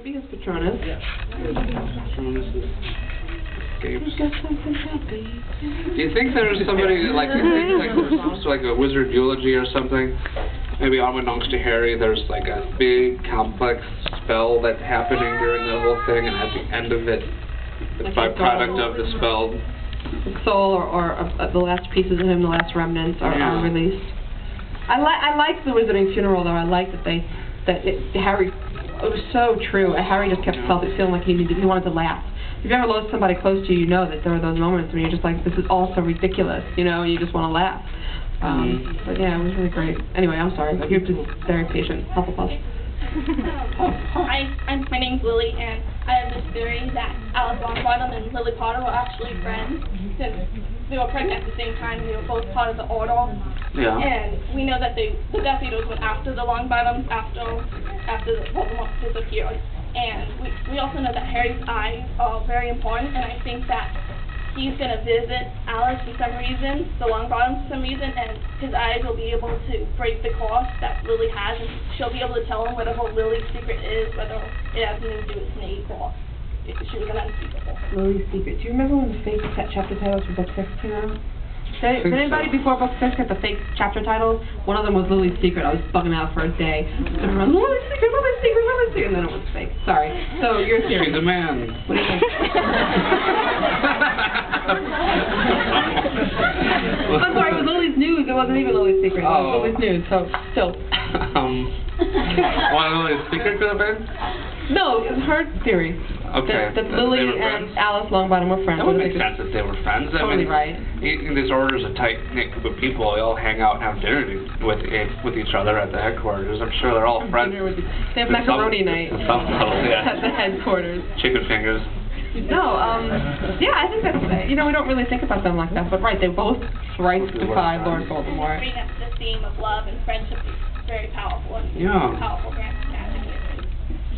Be his Patronus. Yeah. Patronus is escapes. Do you think there's somebody like there's like a wizard eulogy or something? Maybe unbeknownst to Harry, there's like a big complex spell that's happening during the whole thing, and at the end of it, the byproduct of the spell, the soul or the last pieces of him, the last remnants are released. I like the Wizarding Funeral though. I like that Harry. It was so true. Harry just kept feeling like he wanted to laugh. If you ever lost somebody close to you, you know that there are those moments when you're just like, this is all so ridiculous, you know, and you just want to laugh. But yeah, it was really great. Anyway, I'm sorry. You're just very patient. Hufflepuff. My name's Lily, and I have this theory that Alice Longbottom and Lily Potter were actually friends, since they were pregnant at the same time. They were both part of the Order. Yeah. And we know that the Death Eaters went after the Longbottoms after the Voldemort disappeared. And we also know that Harry's eyes are very important, and I think that he's going to visit Alice for some reason, the Longbottoms for some reason, and his eyes will be able to break the curse that Lily has, and she'll be able to tell him whatever Lily's secret is, whether it has anything to do with Snape or if she was an unspeakable. Lily's secret. Do you remember when the fake chapter titles for book 6 came out? Did anybody before book 6 get the fake chapter titles? One of them was Lily's Secret. I was bugging out for a day. Everyone, Lily's Secret, Lily's Secret, Lily's Secret, and then it was fake. Sorry. So your theory. She's a man. What do you think? I'm sorry, it was Lily's News. It wasn't even Lily's Secret. It was Lily's News. So still. What Lily's Secret could have been? No, it was her theory. Okay. That Lily and Alice Longbottom were friends. That would make sense if they were friends. Totally right. This Order is a tight-knit group of people. They all hang out and have dinner with each other at the headquarters. I'm sure they're all friends. They have macaroni night at the headquarters. Chicken fingers. No, yeah, I think that's, we don't really think about them like that, but right, they both thrice defy Lord Voldemort. I think that's the theme of love and friendship is very powerful. And powerful magic can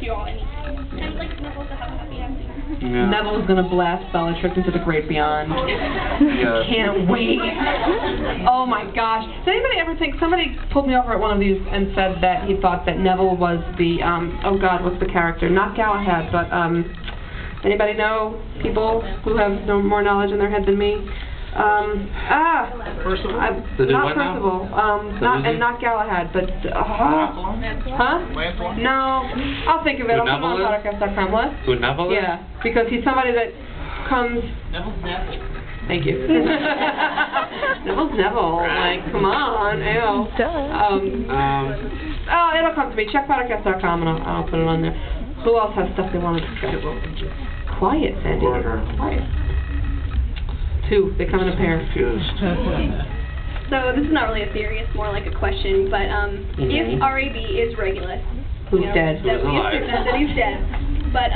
cure anything. And like Neville to have a happy ending. Yeah. Neville's gonna blast Bellatrix into the great beyond. Yeah. Can't wait. Oh my gosh. Did anybody ever think, somebody pulled me over at one of these and said that he thought that Neville was the, oh god, what's the character? Not Galahad, but, anybody know people who have no more knowledge in their head than me? Percival? Not Percival. Not Galahad, but No, I'll think of it. I'll put it on Pottercast.com. What? Who Neville is? Yeah, because he's somebody that comes. Neville's Neville. Thank you. Neville's Neville. Like, come on, ew. Oh, it'll come to me. Check Pottercast.com and I'll put it on there. Who else has stuff they want to discuss? Quiet, Sandy. Quiet. 2. They come in a pair. So this is not really a theory, it's more like a question, but if RAB is Regulus, who's dead? That he's dead. But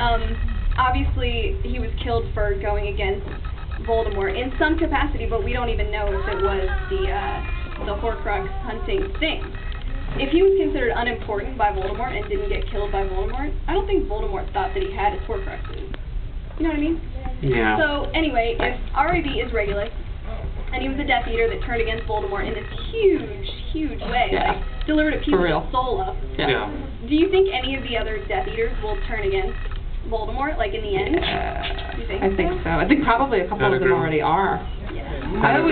obviously he was killed for going against Voldemort in some capacity, but we don't even know if it was the Horcrux hunting thing. If he was considered unimportant by Voldemort and didn't get killed by Voldemort, I don't think Voldemort thought that he had his Horcruxes. You know what I mean? Yeah. So, anyway, if RAB is Regulus, and he was a Death Eater that turned against Voldemort in this huge way, like, delivered a piece of his soul up, Yeah. do you think any of the other Death Eaters will turn against Voldemort, like, in the end? Do you think I think so. I think probably a couple of them already are. Yeah. I would,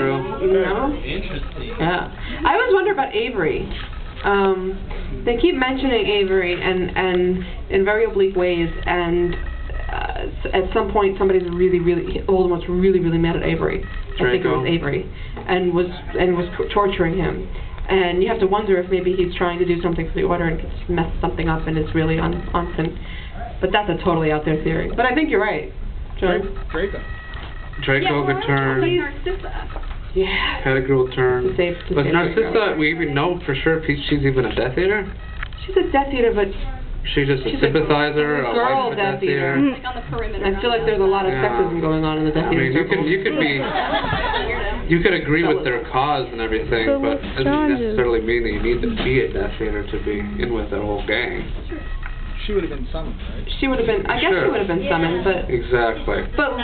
Interesting. Yeah. I always wonder about Avery. They keep mentioning Avery and in very oblique ways, and at some point somebody's Voldemort's really mad at Avery. I think it was Avery, and was torturing him. And you have to wonder if maybe he's trying to do something for the Order and just mess something up and it's really on. But that's a totally out there theory. But I think you're right, John. Draco could turn. Narcissa. Yeah. Pettigrew will turn. But Narcissa, we even know for sure if she's even a Death Eater? She's a Death Eater, but she's just a sympathizer, a girl wife of a Death Eater. Like on the perimeter. I feel like there's a lot of sexism going on in the Death Eater circle. You could agree with their cause and everything, but it doesn't necessarily mean that you need to be a Death Eater to be in with the whole gang. She would have been summoned, right? She would have been. I guess she would have been summoned, but exactly. But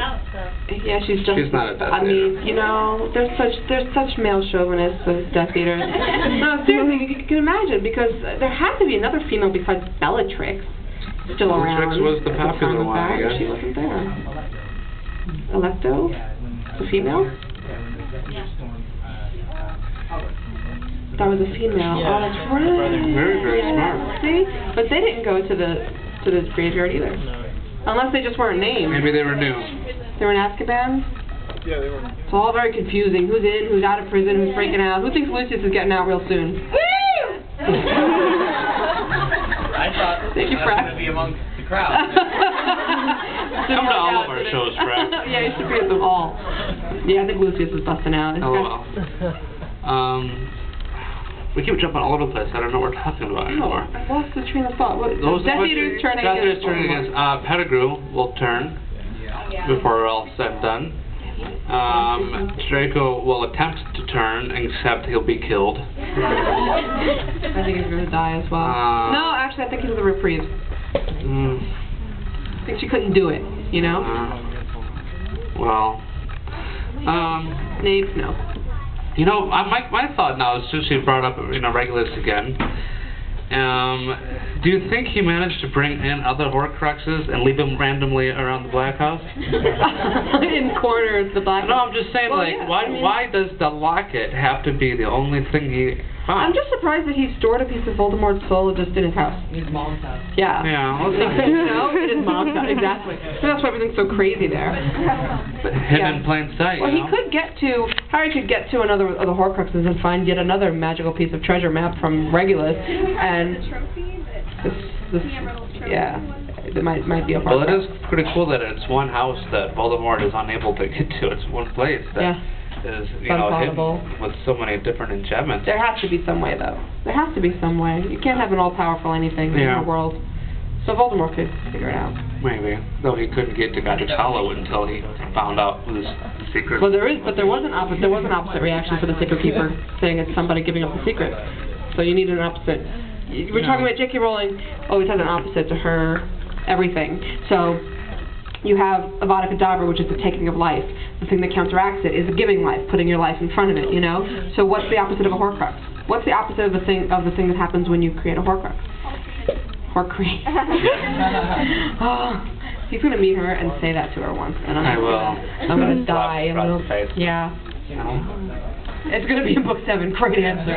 yeah, she's just. She's not a Death Eater. I mean, you know, there's such male chauvinists as Death Eaters. No, seriously, you can imagine, because there has to be another female besides Bellatrix. still around. Bellatrix was the at time popular of one, I that. guess. She wasn't there. Electo? The female? That was a female. Yeah. Oh, that's right. Very, very Yeah. smart. See? But they didn't go to the graveyard either. Unless they just weren't named. Maybe they were new. They were in Azkaban. Yeah, they were. It's all very confusing. Who's in, who's out of prison, who's breaking out. Who thinks Lucius is getting out real soon? I thought Thank you, I was Fred. going to be amongst the crowd. Come to all of our shows, Fred. Yeah, you should be at them all. Yeah, I think Lucius is busting out. LOL. We keep jumping all over the place. I don't know what we're talking about anymore. I lost the train of thought. Death Eater's turning Death Eater's against turning against Pettigrew will turn before we're all said and done. Draco will attempt to turn, except he'll be killed. I think he's going to die as well. No, actually, I think he's the reprieve. I think she couldn't do it, you know? Snape, no. You know, my thought now is, since you brought up, Regulus again, do you think he managed to bring in other Horcruxes and leave them randomly around the Black House? In corners, the Black House. No, I'm just saying, Well, like, yeah, why does the locket have to be the only thing he found? I'm just surprised that he stored a piece of Voldemort's soul just in his house. His mom's house. Yeah. Yeah, well, You know, in his mom's house, exactly. So that's why everything's so crazy there. But, hidden in plain sight. Well, you he know? could get to, Harry could get to another of the Horcruxes and find yet another magical piece of treasure map from Regulus, and yeah, it might be a Well, Horcrux. it is pretty cool that it's one house that Voldemort is unable to get to. It's one place that is, hidden Unfollowable. with so many different enchantments. There has to be some way, though. There has to be some way. You can't have an all-powerful anything in the world. So Voldemort could figure it out. Maybe, though he couldn't get to Godric's Hollow until he found out the secret. Well, there was an opposite reaction for the Secret Keeper, saying it's somebody giving up the secret. So you need an opposite. We're talking about J.K. Rowling always has an opposite to her everything. So you have Avada Kedavra, which is the taking of life. The thing that counteracts it is giving life, putting your life in front of it. You know. So what's the opposite of a Horcrux? What's the opposite of the thing that happens when you create a Horcrux? Horcrux. Oh, he's gonna meet her and say that to her once, and I'm gonna die. Face. Yeah. It's gonna be in book 7. Great answer.